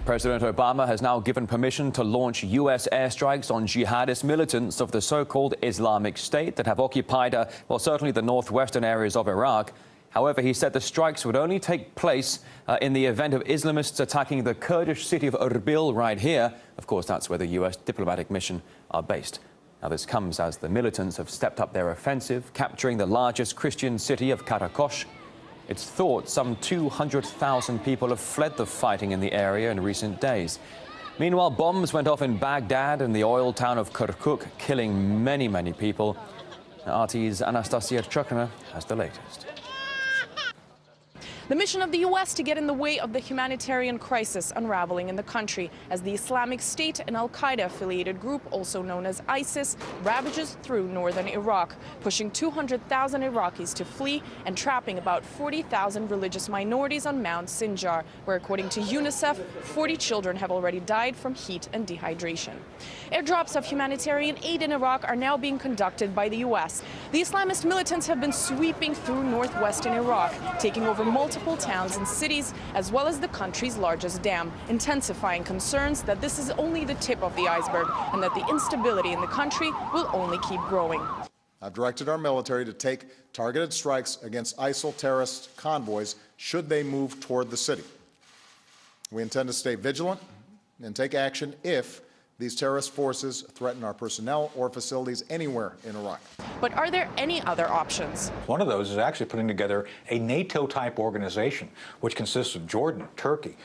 President Obama has now given permission to launch U.S. airstrikes on jihadist militants of the so-called Islamic State that have occupied, certainly the northwestern areas of Iraq. However, he said the strikes would only take place in the event of Islamists attacking the Kurdish city of Erbil right here. Of course, that's where the U.S. diplomatic mission are based. Now, this comes as the militants have stepped up their offensive, capturing the largest Christian city of Karakosh. It's thought some 200,000 people have fled the fighting in the area in recent days. Meanwhile, bombs went off in Baghdad and the oil town of Kirkuk, killing many people. RT's Anastasia Chukina has the latest. The mission of the U.S. to get in the way of the humanitarian crisis unraveling in the country as the Islamic State, an al-Qaeda-affiliated group, also known as ISIS, ravages through northern Iraq, pushing 200,000 Iraqis to flee and trapping about 40,000 religious minorities on Mount Sinjar, where, according to UNICEF, 40 children have already died from heat and dehydration. Airdrops of humanitarian aid in Iraq are now being conducted by the U.S. The Islamist militants have been sweeping through northwestern Iraq, taking over multiple towns and cities, as well as the country's largest dam, intensifying concerns that this is only the tip of the iceberg and that the instability in the country will only keep growing. I've directed our military to take targeted strikes against ISIL terrorist convoys should they move toward the city. We intend to stay vigilant and take action if these terrorist forces threaten our personnel or facilities anywhere in Iraq. But are there any other options? One of those is actually putting together a NATO-type organization, which consists of Jordan, Turkey,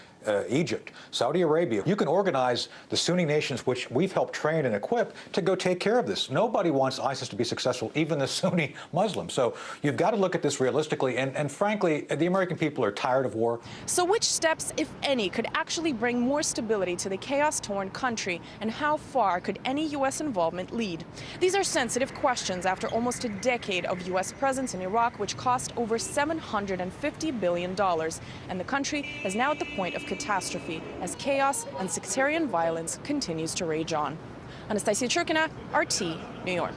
Egypt, Saudi Arabia. You can organize the Sunni nations, which we've helped train and equip, to go take care of this. Nobody wants ISIS to be successful, even the Sunni Muslims. So you've got to look at this realistically, and frankly, the American people are tired of war. So which steps, if any, could actually bring more stability to the chaos-torn country, and how far could any U.S. involvement lead? These are sensitive questions after almost a decade of U.S. presence in Iraq, which cost over $750 billion, and the country is now at the point of catastrophe as chaos and sectarian violence continues to rage on. Anastasia Churkina, RT, New York.